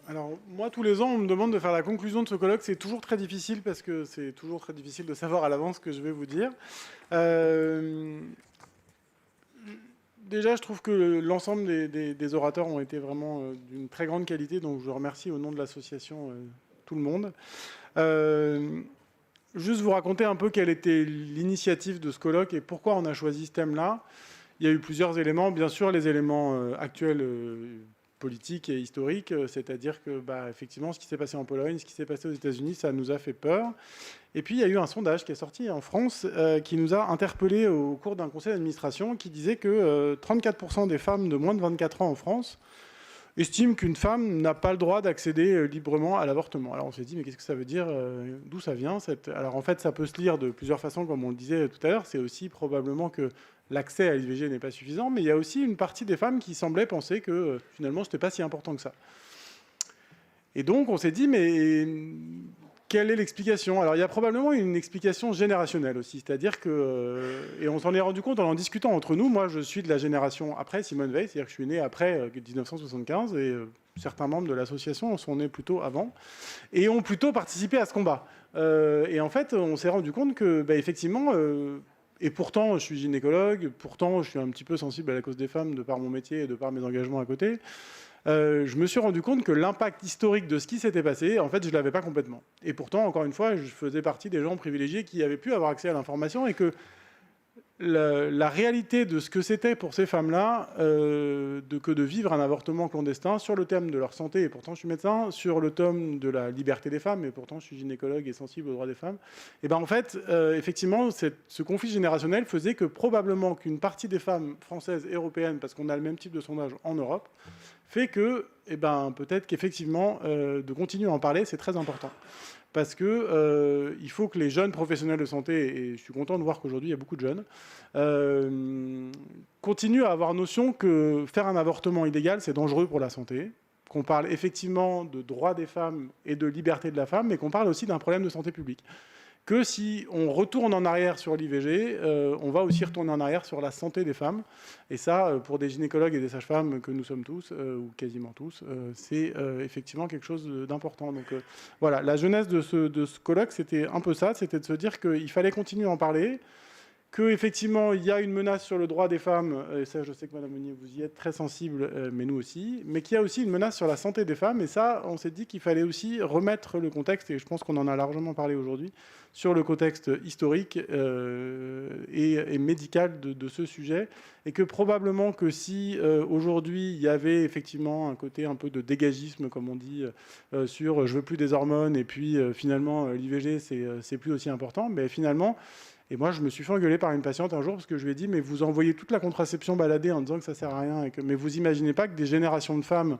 Alors, moi, tous les ans, on me demande de faire la conclusion de ce colloque. C'est toujours très difficile parce que c'est toujours très difficile de savoir à l'avance ce que je vais vous dire. Euh, Déjà, je trouve que l'ensemble des orateurs ont été vraiment d'une très grande qualité, donc je remercie au nom de l'association tout le monde. Euh, Juste vous raconter un peu quelle était l'initiative de ce colloque et pourquoi on a choisi ce thème-là. Il y a eu plusieurs éléments. Bien sûr, les éléments actuels politiques et historiques, c'est-à-dire que, effectivement, ce qui s'est passé en Pologne, ce qui s'est passé aux États-Unis, ça nous a fait peur. Et puis, il y a eu un sondage qui est sorti en France qui nous a interpellés au cours d'un conseil d'administration qui disait que 34% des femmes de moins de 24 ans en France estiment qu'une femme n'a pas le droit d'accéder librement à l'avortement. Alors on s'est dit, mais qu'est-ce que ça veut dire d'où ça vient Alors en fait, ça peut se lire de plusieurs façons, comme on le disait tout à l'heure. C'est aussi probablement que l'accès à l'IVG n'est pas suffisant, mais il y a aussi une partie des femmes qui semblaient penser que finalement, ce n'était pas si important que ça. Et donc on s'est dit, mais quelle est l'explication? Alors il y a probablement une explication générationnelle aussi, c'est-à-dire que, et on s'en est rendu compte en discutant entre nous, moi je suis de la génération après Simone Veil, c'est-à-dire que je suis né après 1975 et certains membres de l'association sont nés plutôt avant et ont plutôt participé à ce combat. Et en fait on s'est rendu compte que effectivement, et pourtant je suis gynécologue, pourtant je suis un petit peu sensible à la cause des femmes de par mon métier et de par mes engagements à côté. Je me suis rendu compte que l'impact historique de ce qui s'était passé, en fait, je ne l'avais pas complètement. Et pourtant, encore une fois, je faisais partie des gens privilégiés qui avaient pu avoir accès à l'information et que la réalité de ce que c'était pour ces femmes-là, que de vivre un avortement clandestin sur le thème de leur santé, et pourtant je suis médecin, sur le thème de la liberté des femmes, et pourtant je suis gynécologue et sensible aux droits des femmes, et en fait, effectivement, ce conflit générationnel faisait que probablement qu'une partie des femmes françaises et européennes, parce qu'on a le même type de sondage en Europe, fait que, peut-être qu'effectivement, de continuer à en parler, c'est très important. Parce que il faut que les jeunes professionnels de santé, et je suis content de voir qu'aujourd'hui il y a beaucoup de jeunes, continuent à avoir notion que faire un avortement illégal, c'est dangereux pour la santé, qu'on parle effectivement de droits des femmes et de liberté de la femme, mais qu'on parle aussi d'un problème de santé publique. Que si on retourne en arrière sur l'IVG, on va aussi retourner en arrière sur la santé des femmes. Et ça, pour des gynécologues et des sages-femmes que nous sommes tous, ou quasiment tous, c'est effectivement quelque chose d'important. Donc voilà, la jeunesse de ce colloque, c'était un peu ça, c'était de se dire qu'il fallait continuer à en parler, qu'effectivement, il y a une menace sur le droit des femmes, et ça, je sais que Madame Meunier, vous y êtes très sensible, mais nous aussi, mais qu'il y a aussi une menace sur la santé des femmes, et ça, on s'est dit qu'il fallait aussi remettre le contexte, et je pense qu'on en a largement parlé aujourd'hui, sur le contexte historique et médical de ce sujet, et que probablement que si aujourd'hui, il y avait effectivement un côté un peu de dégagisme, comme on dit, sur je veux plus des hormones, et puis finalement, l'IVG, c'est plus aussi important, mais finalement, et moi, je me suis fait engueuler par une patiente un jour parce que je lui ai dit, mais vous envoyez toute la contraception balader en disant que ça sert à rien. Mais vous imaginez pas que des générations de femmes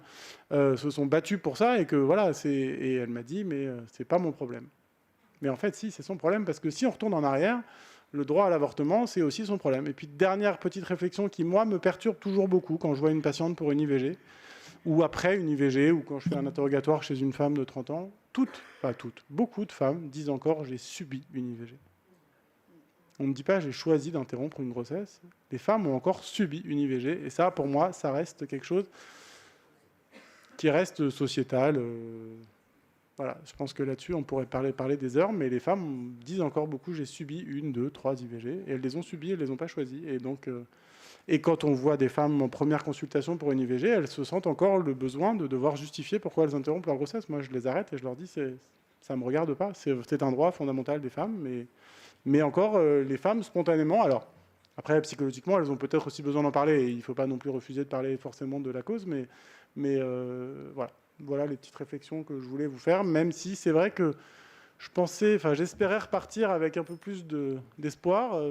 se sont battues pour ça et que voilà. Et elle m'a dit, mais c'est pas mon problème. Mais en fait, si, c'est son problème parce que si on retourne en arrière, le droit à l'avortement, c'est aussi son problème. Et puis, dernière petite réflexion qui, moi, me perturbe toujours beaucoup quand je vois une patiente pour une IVG ou après une IVG ou quand je fais un interrogatoire chez une femme de 30 ans, pas toutes, beaucoup de femmes disent encore, j'ai subi une IVG. On ne dit pas j'ai choisi d'interrompre une grossesse. Les femmes ont encore subi une IVG. Et ça, pour moi, ça reste quelque chose qui reste sociétal. Voilà, je pense que là-dessus, on pourrait parler des heures. Mais les femmes disent encore beaucoup j'ai subi 1, 2, 3 IVG. Et elles les ont subies, elles les ont pas choisies. Et donc, et quand on voit des femmes en première consultation pour une IVG, elles se sentent encore le besoin de devoir justifier pourquoi elles interrompent leur grossesse. Moi, je les arrête et je leur dis ça me regarde pas. C'est un droit fondamental des femmes, mais encore, les femmes, spontanément, alors, après, psychologiquement, elles ont peut-être aussi besoin d'en parler, et il ne faut pas non plus refuser de parler forcément de la cause, mais voilà les petites réflexions que je voulais vous faire, même si c'est vrai que j'espérais repartir avec un peu plus d'espoir.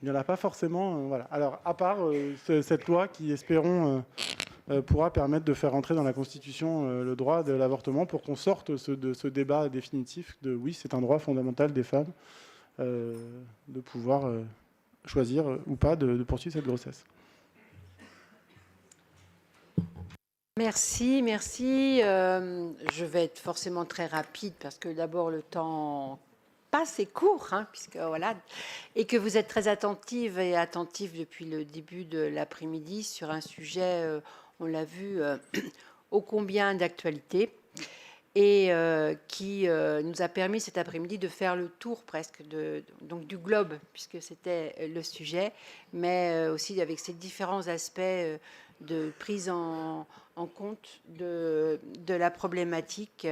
Il n'y en a pas forcément. Voilà. Alors, à part cette loi qui, espérons, pourra permettre de faire entrer dans la Constitution le droit de l'avortement pour qu'on sorte de ce débat définitif de oui, c'est un droit fondamental des femmes de pouvoir choisir ou pas de poursuivre cette grossesse. Merci. Je vais être forcément très rapide parce que d'abord le temps passe et court, puisque voilà, et que vous êtes très attentive et attentif depuis le début de l'après-midi sur un sujet, on l'a vu, ô combien d'actualité et qui nous a permis cet après-midi de faire le tour presque donc du globe, puisque c'était le sujet, mais aussi avec ces différents aspects de prise en compte de la problématique.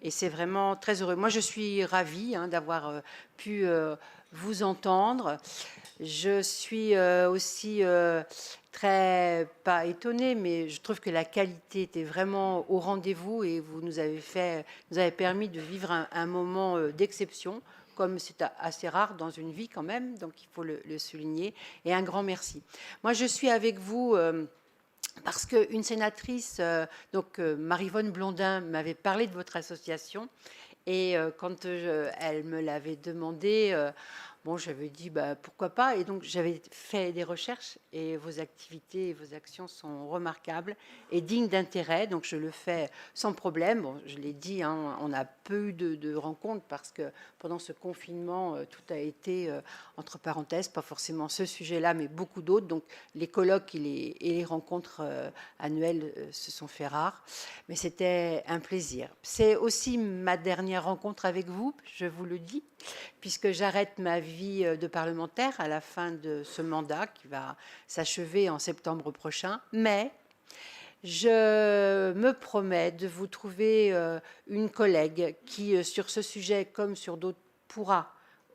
Et c'est vraiment très heureux. Moi, je suis ravie d'avoir pu vous entendre. Je suis aussi très, pas étonnée, mais je trouve que la qualité était vraiment au rendez-vous et vous nous avez permis de vivre un moment d'exception, comme c'est assez rare dans une vie quand même, donc il faut le souligner. Et un grand merci. Moi, je suis avec vous parce qu'une sénatrice, Maryvonne Blondin, m'avait parlé de votre association. Et quand elle me l'avait demandé, bon, j'avais dit pourquoi pas. Et donc j'avais fait des recherches et vos activités et vos actions sont remarquables et dignes d'intérêt. Donc je le fais sans problème. Bon, je l'ai dit, on a peu eu de rencontres parce que pendant ce confinement, tout a été entre parenthèses, pas forcément ce sujet-là, mais beaucoup d'autres. Donc les colloques et les rencontres annuelles se sont fait rares. Mais c'était un plaisir. C'est aussi ma dernière rencontre avec vous, je vous le dis, puisque j'arrête ma vie de parlementaire à la fin de ce mandat qui va s'achever en septembre prochain. Mais je me promets de vous trouver une collègue qui, sur ce sujet comme sur d'autres, pourra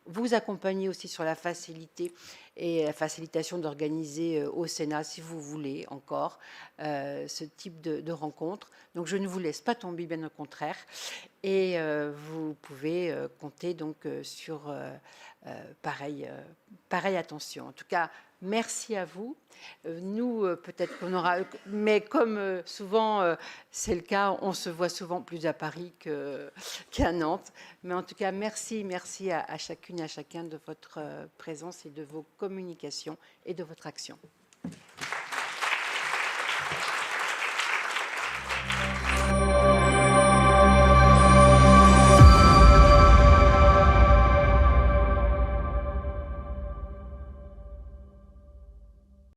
vous accompagner aussi sur la facilité et la facilitation d'organiser au Sénat, si vous voulez encore, ce type de rencontre. Donc je ne vous laisse pas tomber, bien au contraire. Et vous pouvez compter donc sur pareille attention. En tout cas, merci à vous. Nous, peut-être qu'on aura... Mais comme souvent, c'est le cas, on se voit souvent plus à Paris qu'à Nantes. Mais en tout cas, merci à chacune et à chacun de votre présence et de vos communications et de votre action.